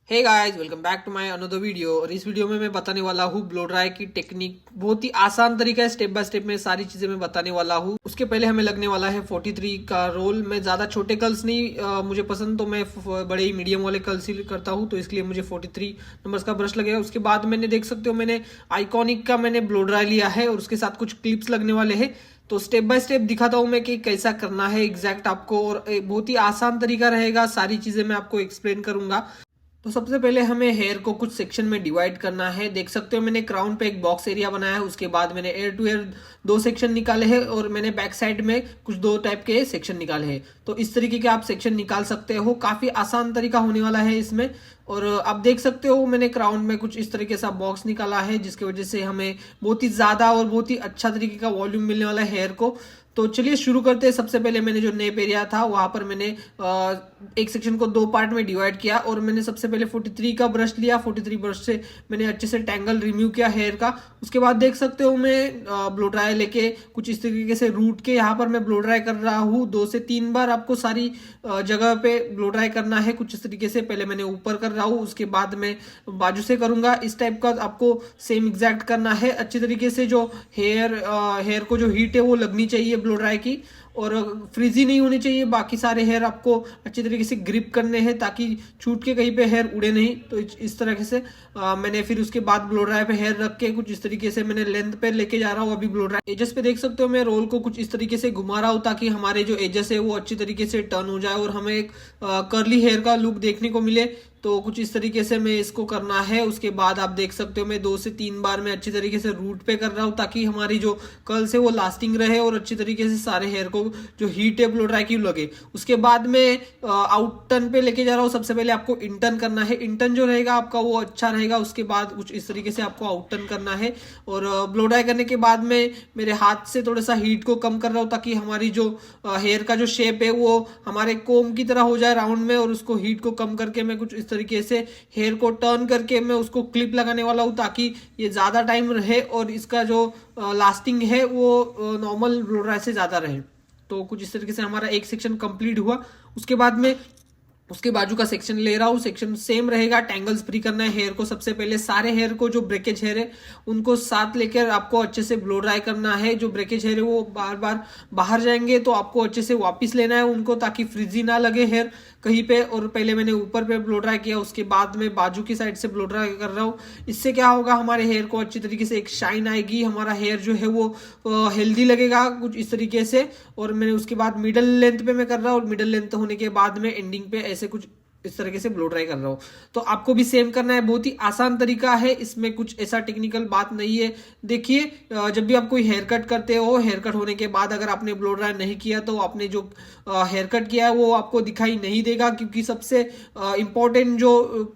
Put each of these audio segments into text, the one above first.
Hey guys, welcome back to my another video. और इस video में मैं बताने वाला हूँ ब्लो ड्राई की टेक्निक। बहुत ही आसान तरीका है, स्टेप बाय स्टेप में सारी चीजें मैं बताने वाला हूँ। उसके पहले हमें लगने वाला है 43 का रोल। मैं ज्यादा छोटे कर्ल्स नहीं मुझे पसंद, तो मैं बड़े ही मीडियम वाले कर्ल्स ही करता हूँ, तो इसलिए मुझे 43 नंबर्स का ब्रश लगेगा। उसके बाद मैंने देख सकते हो मैंने आइकॉनिक का मैंने ब्लो ड्राई लिया है और उसके साथ कुछ क्लिप्स लगने वाले हैं। तो स्टेप बाय स्टेप दिखाता हूँ मैं कि कैसा करना है एग्जैक्ट आपको, और बहुत ही आसान तरीका रहेगा। सारी चीजें मैं आपको एक्सप्लेन करूंगा। तो सबसे पहले हमें हेयर को कुछ सेक्शन में डिवाइड करना है। देख सकते हो मैंने क्राउन पे एक बॉक्स एरिया बनाया है, उसके बाद मैंने एयर टू एयर दो सेक्शन निकाले हैं और मैंने बैक साइड में कुछ दो टाइप के सेक्शन निकाले हैं। तो इस तरीके के आप सेक्शन निकाल सकते हो, काफी आसान तरीका होने वाला है इसमें। और आप देख सकते हो मैंने क्राउन में कुछ इस तरीके से बॉक्स निकाला है, जिसकी वजह से हमें बहुत ही ज्यादा और बहुत ही अच्छा तरीके का वॉल्यूम मिलने वाला है हेयर को। तो चलिए शुरू करते हैं। सबसे पहले मैंने जो नेप एरिया था वहां पर मैंने एक सेक्शन को दो पार्ट में डिवाइड किया और मैंने सबसे पहले 43 का ब्रश लिया। 43 ब्रश से मैंने अच्छे से टैंगल रिमूव किया हेयर का। उसके बाद देख सकते हो मैं ब्लो ड्राई लेके कुछ इस तरीके से रूट के यहाँ पर मैं ब्लो ड्राई कर रहा हूँ। 2 से 3 बार आपको सारी जगह पे ब्लो ड्राई करना है कुछ इस तरीके से। पहले मैंने ऊपर कर रहा हूँ, उसके बाद मैं बाजू से करूंगा। इस टाइप का आपको सेम एग्जैक्ट करना है अच्छी तरीके से। जो हेयर को जो हीट है वो लगनी चाहिए ब्लो ड्राई की, और फ्रीजी नहीं होनी चाहिए। बाकी सारे हेयर आपको अच्छी तरीके से ग्रिप करने हैं ताकि छूट के कहीं पे हेयर उड़े नहीं। तो इस तरह से मैंने फिर उसके बाद ब्लो ड्राई पे हेयर रख के कुछ इस तरीके से मैंने लेंथ पे लेके जा रहा हूँ। अभी ब्लो ड्राई एजेस पे देख सकते हो मैं रोल को कुछ इस तरीके से घुमा रहा हूँ ताकि हमारे जो एजेस है वो अच्छी तरीके से टर्न हो जाए और हमें एक कर्ली हेयर का लुक देखने को मिले। तो कुछ इस तरीके से मैं इसको करना है। उसके बाद आप देख सकते हो मैं 2 से 3 बार मैं अच्छी तरीके से रूट पे कर रहा हूँ ताकि हमारी जो कर्ल्स है वो लास्टिंग रहे और अच्छी तरीके से सारे हेयर को जो हीट है ब्लो ड्राई की लगे। उसके बाद में आउट टर्न पे लेके जा रहा हूँ। सबसे पहले आपको इंटर्न करना है। इंटर्न जो रहेगा आपका वो अच्छा रहेगा। उसके बाद कुछ इस तरीके से आपको आउट टर्न करना है। और ब्लो ड्राई करने के बाद में मेरे हाथ से थोड़ा सा हीट को कम कर रहा हूँ ताकि हमारी जो हेयर का जो शेप है वो हमारे कोम की तरह हो जाए राउंड में। और उसको हीट को कम करके मैं कुछ इस तरीके से हेयर को टर्न करके मैं उसको क्लिप लगाने वाला हूँ ताकि ये ज्यादा टाइम रहे और इसका जो लास्टिंग है वो नॉर्मल ब्लो ड्राई से ज्यादा रहे। तो कुछ इस तरीके से हमारा एक सेक्शन कंप्लीट हुआ। उसके बाद में उसके बाजू का सेक्शन ले रहा हूँ। सेक्शन सेम रहेगा, टैंगल्स फ्री करना है हेयर को। सबसे पहले सारे हेयर को जो ब्रेकेज हेयर है उनको साथ लेकर आपको अच्छे से ब्लो ड्राई करना है। जो ब्रेकेज हेयर है वो बार बार बाहर जाएंगे तो आपको अच्छे से वापस लेना है उनको ताकि फ्रिजी ना लगे हेयर कहीं पे। और पहले मैंने ऊपर पे ब्लो ड्राई किया, उसके बाद में बाजू की साइड से ब्लो ड्राई कर रहा हूँ। इससे क्या होगा, हमारे हेयर को अच्छी तरीके से एक शाइन आएगी, हमारा हेयर जो है वो हेल्दी लगेगा कुछ इस तरीके से। और मैंने उसके बाद मिडल लेंथ पे मैं कर रहा हूँ और मिडल लेंथ होने के बाद में एंडिंग पे ऐसे कुछ इस तरीके से ब्लो ड्राई कर रहा हूँ। तो आपको भी सेम करना है। बहुत ही आसान तरीका है, इसमें कुछ ऐसा टेक्निकल बात नहीं है। देखिए जब भी आप कोई हेयर कट करते हो, हेयर कट होने के बाद अगर आपने ब्लो ड्राई नहीं किया तो आपने जो हेयर कट किया है वो आपको दिखाई नहीं देगा, क्योंकि सबसे इंपॉर्टेंट जो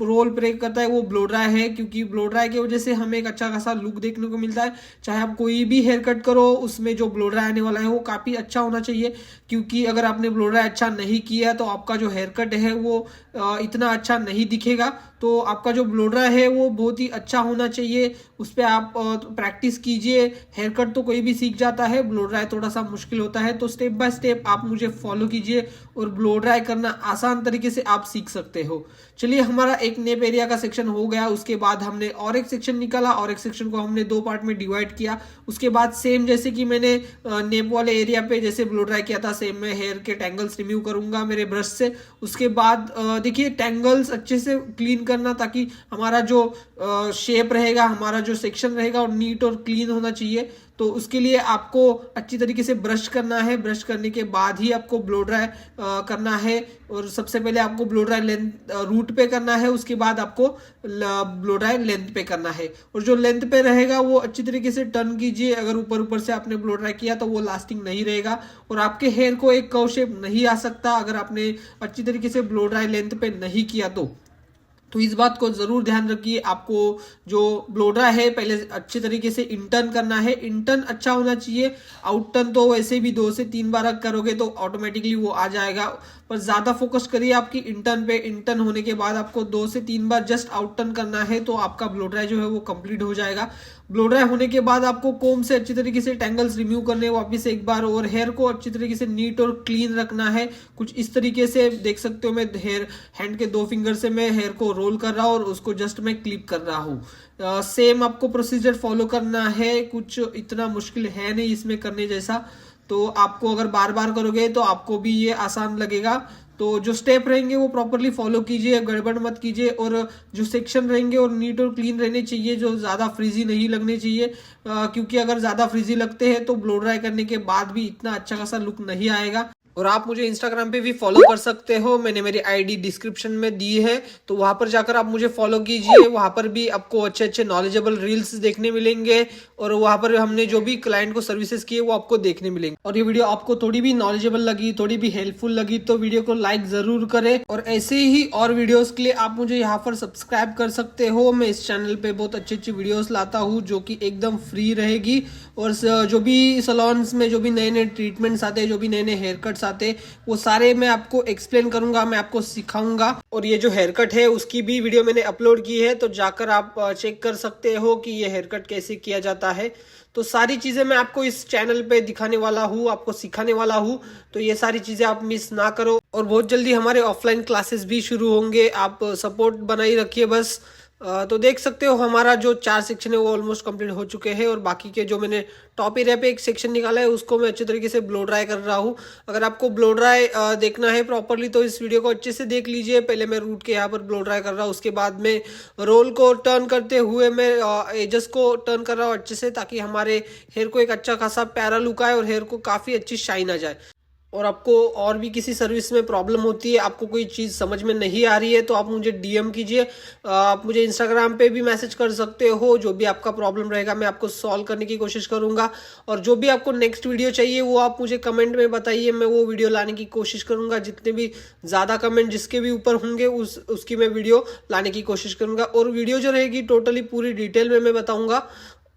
रोल प्ले करता है वो ब्लो ड्राई है। क्योंकि ब्लो ड्राई की वजह से हमें एक अच्छा खासा लुक देखने को मिलता है। चाहे आप कोई भी हेयर कट करो, उसमें जो ब्लो ड्राई आने वाला है वो काफी अच्छा होना चाहिए। क्योंकि अगर आपने ब्लो ड्राई अच्छा नहीं किया तो आपका जो हेयर कट है वो इतना अच्छा नहीं दिखेगा। तो आपका जो ब्लो ड्राई है वो बहुत ही अच्छा होना चाहिए। उस पर आप प्रैक्टिस कीजिए। हेयर कट तो कोई भी सीख जाता है, ब्लो ड्राई थोड़ा सा मुश्किल होता है। तो स्टेप बाय स्टेप आप मुझे फॉलो कीजिए और ब्लो ड्राई करना आसान तरीके से आप सीख सकते हो। चलिए हमारा एक नेप एरिया का सेक्शन हो गया। उसके बाद हमने और एक सेक्शन निकाला और एक सेक्शन को हमने दो पार्ट में डिवाइड किया। उसके बाद सेम जैसे कि मैंने नेप वाले एरिया पे जैसे ब्लो ड्राई किया था, सेम मैं हेयर के टैंगल्स रिमूव करूंगा मेरे ब्रश से। उसके बाद देखिए टैंगल्स अच्छे से क्लीन करना ताकि हमारा जो शेप रहेगा, हमारा जो सेक्शन रहेगा और नीट और क्लीन होना चाहिए। तो उसके लिए आपको अच्छी तरीके से ब्रश करना है। ब्रश करने के बाद ही आपको ब्लो ड्राई करना है। और सबसे पहले आपको ब्लो ड्राई लेंथ रूट पे करना है, उसके बाद आपको ब्लो ड्राई लेंथ पे करना है। और जो लेंथ पे रहेगा वो अच्छी तरीके से टर्न कीजिए। अगर ऊपर ऊपर से आपने ब्लो ड्राई किया तो वो लास्टिंग नहीं रहेगा और आपके हेयर को एक कर्व शेप नहीं आ सकता अगर आपने अच्छी तरीके से ब्लो ड्राई लेंथ पे नहीं किया तो इस बात को जरूर ध्यान रखिए। आपको जो ब्लो ड्राई है पहले अच्छे तरीके से इंटर्न करना है। इंटर्न अच्छा होना चाहिए। आउट टर्न तो वैसे भी 2 से 3 बार करोगे तो ऑटोमेटिकली वो आ जाएगा। पर ज्यादा फोकस करिए आपकी इंटर्न पे। इंटर्न होने के बाद आपको 2 से 3 बार जस्ट आउट टर्न करना है तो आपका ब्लो ड्राई जो है वो कंप्लीट हो जाएगा। ब्लो ड्राई होने के बाद आपको कोम से अच्छी तरीके से टेंगल्स रिमूव करने वापस एक बार, और हेयर को अच्छी तरीके से नीट और क्लीन रखना है। कुछ इस तरीके से देख सकते हो, मैं हेयर हैंड के 2 फिंगर से मैं हेयर को रोल कर रहा हूँ और उसको जस्ट मैं क्लिप कर रहा हूँ। सेम आपको प्रोसीजर फॉलो करना है, कुछ इतना मुश्किल है नहीं इसमें करने जैसा। तो आपको अगर बार बार करोगे तो आपको भी ये आसान लगेगा। तो जो स्टेप रहेंगे वो प्रॉपरली फॉलो कीजिए, गड़बड़ मत कीजिए। और जो सेक्शन रहेंगे और नीट और क्लीन रहने चाहिए, जो ज़्यादा फ्रीजी नहीं लगने चाहिए, क्योंकि अगर ज़्यादा फ्रीजी लगते हैं तो ब्लो ड्राई करने के बाद भी इतना अच्छा खासा लुक नहीं आएगा। और आप मुझे इंस्टाग्राम पे भी फॉलो कर सकते हो, मैंने मेरी आईडी डिस्क्रिप्शन में दी है, तो वहां पर जाकर आप मुझे फॉलो कीजिए। वहां पर भी आपको अच्छे अच्छे नॉलेजेबल रील्स देखने मिलेंगे और वहां पर हमने जो भी क्लाइंट को सर्विसेज किए वो आपको देखने मिलेंगे। और ये वीडियो आपको थोड़ी भी नॉलेजेबल लगी, थोड़ी भी हेल्पफुल लगी तो वीडियो को लाइक जरूर करें। और ऐसे ही और वीडियोस के लिए आप मुझे यहाँ पर सब्सक्राइब कर सकते हो। मैं इस चैनल पे बहुत अच्छी अच्छी वीडियोस लाता हूँ जो कि एकदम फ्री रहेगी। और जो भी सलोन्स में जो भी नए नए ट्रीटमेंट्स आते हैं, जो भी नए नए हेयर कट्स आते हैं, वो सारे मैं आपको एक्सप्लेन करूंगा, मैं आपको सिखाऊंगा। और ये जो हेयर कट है उसकी भी वीडियो मैंने अपलोड की है, तो जाकर आप चेक कर सकते हो कि ये हेयर कट कैसे किया जाता है। तो सारी चीजें मैं आपको इस चैनल पे दिखाने वाला हूँ, आपको सिखाने वाला हूँ, तो ये सारी चीजें आप मिस ना करो। और बहुत जल्दी हमारे ऑफलाइन क्लासेस भी शुरू होंगे, आप सपोर्ट बनाई रखिए बस। तो देख सकते हो हमारा जो 4 सेक्शन है वो ऑलमोस्ट कंप्लीट हो चुके हैं, और बाकी के जो मैंने टॉप एरिया पे एक सेक्शन निकाला है उसको मैं अच्छे तरीके से ब्लो ड्राई कर रहा हूँ। अगर आपको ब्लो ड्राई देखना है प्रॉपरली तो इस वीडियो को अच्छे से देख लीजिए। पहले मैं रूट के यहाँ पर ब्लो ड्राई कर रहा हूँ, उसके बाद में रोल को टर्न करते हुए मैं एजेस को टर्न कर रहा हूँ अच्छे से, ताकि हमारे हेयर को एक अच्छा खासा प्यारा लुक आए और हेयर को काफ़ी अच्छी शाइन आ जाए। और आपको और भी किसी सर्विस में प्रॉब्लम होती है, आपको कोई चीज़ समझ में नहीं आ रही है, तो आप मुझे डीएम कीजिए। आप मुझे इंस्टाग्राम पे भी मैसेज कर सकते हो। जो भी आपका प्रॉब्लम रहेगा मैं आपको सॉल्व करने की कोशिश करूंगा। और जो भी आपको नेक्स्ट वीडियो चाहिए वो आप मुझे कमेंट में बताइए, मैं वो वीडियो लाने की कोशिश करूंगा। जितने भी ज़्यादा कमेंट जिसके भी ऊपर होंगे उसकी मैं वीडियो लाने की कोशिश करूंगा। और वीडियो जो रहेगी टोटली पूरी डिटेल में मैं बताऊंगा,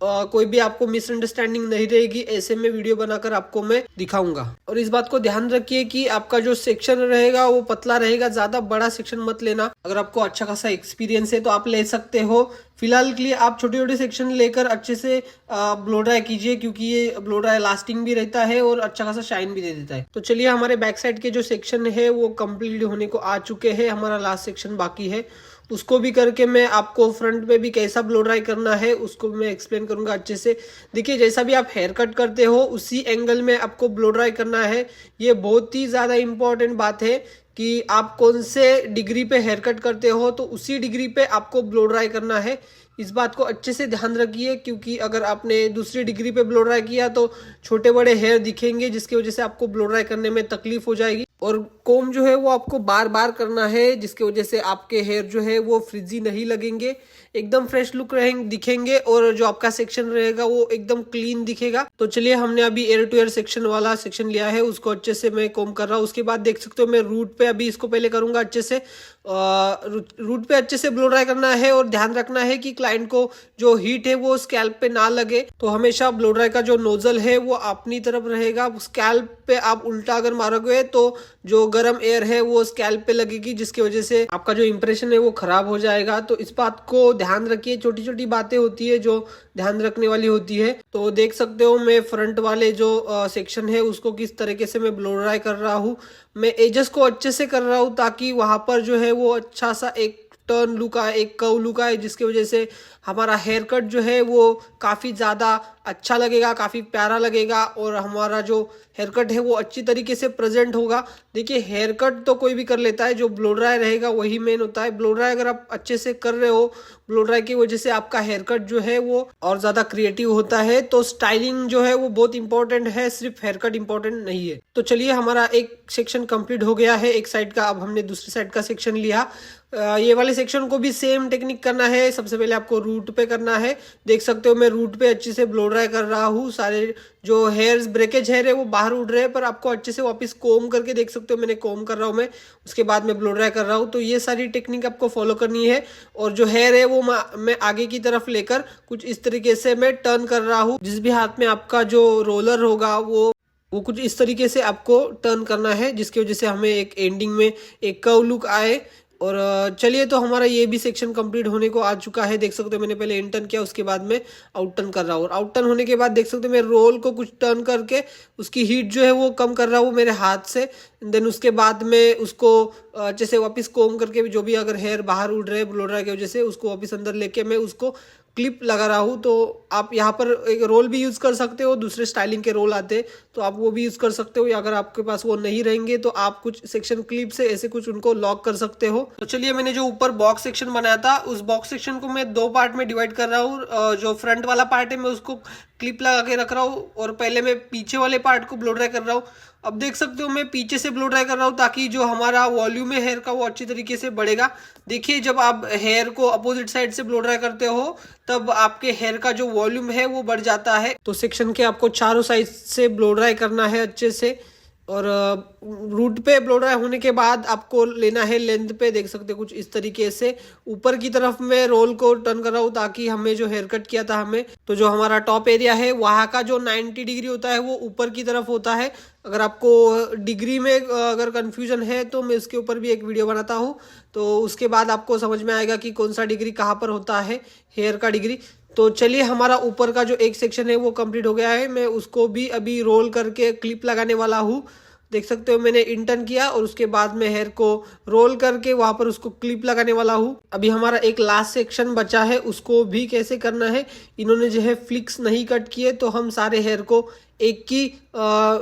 कोई भी आपको मिसअंडरस्टैंडिंग नहीं रहेगी, ऐसे में वीडियो बनाकर आपको मैं दिखाऊंगा। और इस बात को ध्यान रखिए कि आपका जो सेक्शन रहेगा वो पतला रहेगा, ज्यादा बड़ा सेक्शन मत लेना। अगर आपको अच्छा खासा एक्सपीरियंस है तो आप ले सकते हो। फिलहाल के लिए आप छोटे छोटे सेक्शन लेकर अच्छे से ब्लो ड्राई कीजिए, क्योंकि ये ब्लो ड्राई लास्टिंग भी रहता है और अच्छा खासा शाइन भी दे देता है। तो चलिए, हमारे बैक साइड के जो सेक्शन है वो कंप्लीट होने को आ चुके हैं, हमारा लास्ट सेक्शन बाकी है। उसको भी करके मैं आपको फ्रंट में भी कैसा ब्लो ड्राई करना है उसको मैं एक्सप्लेन करूंगा अच्छे से। देखिए, जैसा भी आप हेयर कट करते हो उसी एंगल में आपको ब्लो ड्राई करना है। ये बहुत ही ज़्यादा इंपॉर्टेंट बात है कि आप कौन से डिग्री पे हेयर कट करते हो तो उसी डिग्री पे आपको ब्लो ड्राई करना है। इस बात को अच्छे से ध्यान रखिए, क्योंकि अगर आपने दूसरी डिग्री पे ब्लो ड्राई किया तो छोटे बड़े हेयर दिखेंगे, जिसकी वजह से आपको ब्लो ड्राई करने में तकलीफ हो जाएगी। और कोम जो है वो आपको बार बार करना है, जिसकी वजह से आपके हेयर जो है वो फ्रिजी नहीं लगेंगे, एकदम फ्रेश लुक रहेंगे दिखेंगे, और जो आपका सेक्शन रहेगा वो एकदम क्लीन दिखेगा। तो चलिए, हमने अभी एयर टू एयर सेक्शन वाला सेक्शन लिया है, उसको अच्छे से मैं कोम कर रहा हूँ। उसके बाद देख सकते हो मैं रूट पे अभी इसको पहले करूंगा अच्छे से। रूट पे अच्छे से ब्लो ड्राई करना है, और ध्यान रखना है कि क्लाइंट को जो हीट है वो स्कैल्प पे ना लगे। तो हमेशा ब्लो ड्राई का जो नोजल है वो अपनी तरफ रहेगा। स्कैल्प पे आप उल्टा अगर मारोगे तो जो गर्म एयर है वो स्कैल्प पे लगेगी, जिसकी वजह से आपका जो इंप्रेशन है वो खराब हो जाएगा। तो इस बात को ध्यान रखिए, छोटी छोटी बातें होती है जो ध्यान रखने वाली होती है। तो देख सकते हो मैं फ्रंट वाले जो सेक्शन है उसको किस तरीके से मैं ब्लो ड्राई कर रहा हूँ। मैं एजेस को अच्छे से कर रहा हूँ ताकि वहां पर जो है वो अच्छा सा एक टर्न लुक आए, एक कर्व लुक आए, जिसकी वजह से हमारा हेयर कट जो है वो काफ़ी ज़्यादा अच्छा लगेगा, काफ़ी प्यारा लगेगा, और हमारा जो हेयर कट है वो अच्छी तरीके से प्रेजेंट होगा। देखिए, हेयर कट तो कोई भी कर लेता है, जो ब्लो ड्राई रहेगा वही मेन होता है। ब्लो ड्राई अगर आप अच्छे से कर रहे हो, ब्लो ड्राई की वजह से आपका हेयर कट जो है वो और ज़्यादा क्रिएटिव होता है। तो स्टाइलिंग जो है वो बहुत इंपॉर्टेंट है, सिर्फ हेयर कट इंपॉर्टेंट नहीं है। तो चलिए, हमारा एक सेक्शन कंप्लीट हो गया है एक साइड का, अब हमने दूसरी साइड का सेक्शन लिया। ये वाले सेक्शन को भी सेम टेक्निक करना है। सबसे पहले आपको रूट पे करना है। देख सकते हो मैं रूट पे अच्छे से ब्लो ड्राई कर रहा हूँ। सारे जो हेयर्स ब्रेकेज हेयर है वो बाहर उड़ रहे हैं, पर आपको अच्छे से वापस कोम करके देख सकते हो मैंने कोम कर रहा हूँ मैं, उसके बाद मैं ब्लो ड्राई कर रहा हूँ। तो ये सारी टेक्निक आपको फॉलो करनी है। और जो हेयर है वो मैं आगे की तरफ लेकर कुछ इस तरीके से मैं टर्न कर रहा हूँ। जिस भी हाथ में आपका जो रोलर होगा वो वो कुछ इस तरीके से आपको टर्न करना है, जिसकी वजह से हमें एक एंडिंग में एक कर्व लुक आए। और चलिए, तो हमारा ये भी सेक्शन कंप्लीट होने को आ चुका है। देख सकते हो मैंने पहले इन टर्न किया, उसके बाद में आउट टर्न कर रहा हूँ। और आउट टर्न होने के बाद देख सकते हो मैं रोल को कुछ टर्न करके उसकी हीट जो है वो कम कर रहा हूँ मेरे हाथ से। देन उसके बाद में उसको अच्छे से वापस कोम करके भी, जो भी अगर हेयर बाहर उड़ रहे ब्लो ड्राई की वजह से, उसको वापस अंदर लेके मैं उसको क्लिप लगा रहा हूँ। तो आप यहाँ पर एक रोल भी यूज़ कर सकते हो, दूसरे स्टाइलिंग के रोल आते हैं तो आप वो भी यूज़ कर सकते हो, या अगर आपके पास वो नहीं रहेंगे तो आप कुछ सेक्शन क्लिप से ऐसे कुछ उनको लॉक कर सकते हो। तो चलिए, मैंने जो ऊपर बॉक्स सेक्शन बनाया था उस बॉक्स सेक्शन को मैं दो पार्ट में डिवाइड कर रहा हूँ। जो फ्रंट वाला पार्ट है मैं उसको क्लिप लगा के रख रहा हूँ, और पहले मैं पीछे वाले पार्ट को ब्लो ड्राई कर रहा हूँ। अब देख सकते हो मैं पीछे से ब्लो ड्राई कर रहा हूँ, ताकि जो हमारा वॉल्यूम है हेयर का वो अच्छी तरीके से बढ़ेगा। देखिए, जब आप हेयर को अपोजिट साइड से ब्लो ड्राई करते हो तब आपके हेयर का जो वॉल्यूम है वो बढ़ जाता है। तो सेक्शन के आपको चारों साइड से ब्लो ड्राई करना है अच्छे से। और रूट पे ब्लो ड्राई होने के बाद आपको लेना है लेंथ पे। देख सकते हो कुछ इस तरीके से ऊपर की तरफ मैं रोल को टर्न कर रहा हूँ, ताकि हमें जो हेयर कट किया था हमें, तो जो हमारा टॉप एरिया है वहाँ का जो 90 डिग्री होता है वो ऊपर की तरफ होता है। अगर आपको डिग्री में अगर कंफ्यूजन है तो मैं उसके ऊपर भी एक वीडियो बनाता हूँ, तो उसके बाद आपको समझ में आएगा कि कौन सा डिग्री कहाँ पर होता है हेयर का डिग्री। तो चलिए, हमारा ऊपर का जो एक सेक्शन है वो कंप्लीट हो गया है। मैं उसको भी अभी रोल करके क्लिप लगाने वाला हूँ। देख सकते हो मैंने इंटर्न किया और उसके बाद में हेयर को रोल करके वहां पर उसको क्लिप लगाने वाला हूँ। अभी हमारा एक लास्ट सेक्शन बचा है, उसको भी कैसे करना है। इन्होंने जो है फ्लिक्स नहीं कट किए, तो हम सारे हेयर को एक ही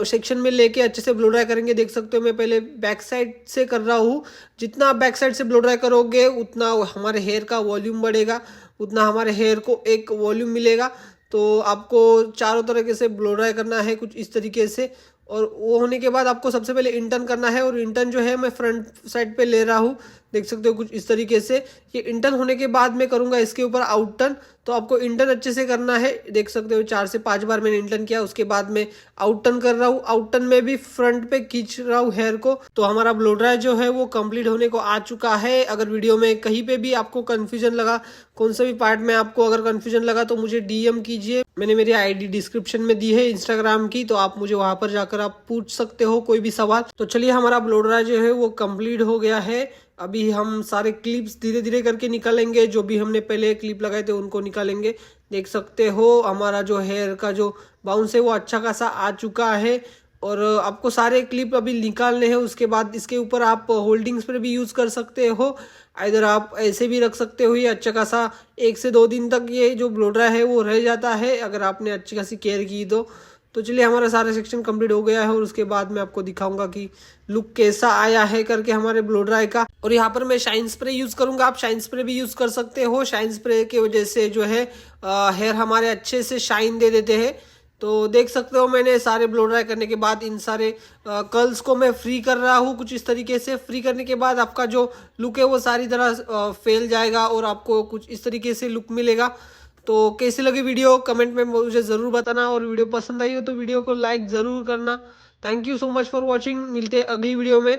सेक्शन में लेके अच्छे से ब्लो ड्राई करेंगे। देख सकते हो मैं पहले बैक साइड से कर रहा हूँ। जितना आप बैक साइड से ब्लो ड्राई करोगे उतना हमारे हेयर का वॉल्यूम बढ़ेगा, उतना हमारे हेयर को एक वॉल्यूम मिलेगा। तो आपको चारों तरीके से ब्लो ड्राई करना है कुछ इस तरीके से। और वो होने के बाद आपको सबसे पहले इंटर्न करना है, और इंटर्न जो है मैं फ्रंट साइड पे ले रहा हूँ। देख सकते हो कुछ इस तरीके से। ये इंटर्न होने के बाद मैं करूँगा इसके ऊपर आउट टर्न। तो आपको इंटर्न अच्छे से करना है। देख सकते हो 4 से 5 बार मैंने इंटर्न किया, उसके बाद मैं आउट टर्न कर रहा हूँ। आउट टर्न में भी फ्रंट पे खींच रहा हूँ हेयर को। तो हमारा ब्लो ड्राई जो है वो कंप्लीट होने को आ चुका है। अगर वीडियो में कहीं पे भी आपको कंफ्यूजन लगा, कौन सा भी पार्ट में आपको अगर कंफ्यूजन लगा, तो मुझे डीएम कीजिए। मैंने मेरी आईडी डिस्क्रिप्शन में दी है इंस्टाग्राम की, तो आप मुझे वहां पर जाकर आप पूछ सकते हो कोई भी सवाल। तो चलिए, हमारा ब्लो ड्राई जो है वो कंप्लीट हो गया है। अभी हम सारे क्लिप्स धीरे धीरे करके निकालेंगे, जो भी हमने पहले क्लिप लगाए थे उनको निकालेंगे। देख सकते हो हमारा जो हेयर का जो बाउंस है वो अच्छा खासा आ चुका है। और आपको सारे क्लिप अभी निकालने हैं। उसके बाद इसके ऊपर आप होल्डिंग्स पर भी यूज़ कर सकते हो, इधर आप ऐसे भी रख सकते हो। ये अच्छा खासा 1 से 2 दिन तक ये जो ब्लो ड्राई है वो रह जाता है, अगर आपने अच्छी खासी केयर की तो चलिए, हमारा सारा सेक्शन कंप्लीट हो गया है, और उसके बाद मैं आपको दिखाऊंगा कि लुक कैसा आया है करके हमारे ब्लो ड्राई का। और यहाँ पर मैं शाइन स्प्रे यूज करूंगा, आप शाइन स्प्रे भी यूज कर सकते हो। शाइन स्प्रे की वजह से जो है हेयर हमारे अच्छे से शाइन दे देते हैं। तो देख सकते हो मैंने सारे ब्लो ड्राई करने के बाद इन सारे कर्ल्स को मैं फ्री कर रहा हूँ कुछ इस तरीके से। फ्री करने के बाद आपका जो लुक है वो सारी तरह फैल जाएगा, और आपको कुछ इस तरीके से लुक मिलेगा। तो कैसी लगी वीडियो कमेंट में मुझे ज़रूर बताना, और वीडियो पसंद आई हो तो वीडियो को लाइक ज़रूर करना। Thank you so much for watching. मिलते हैं अगली वीडियो में।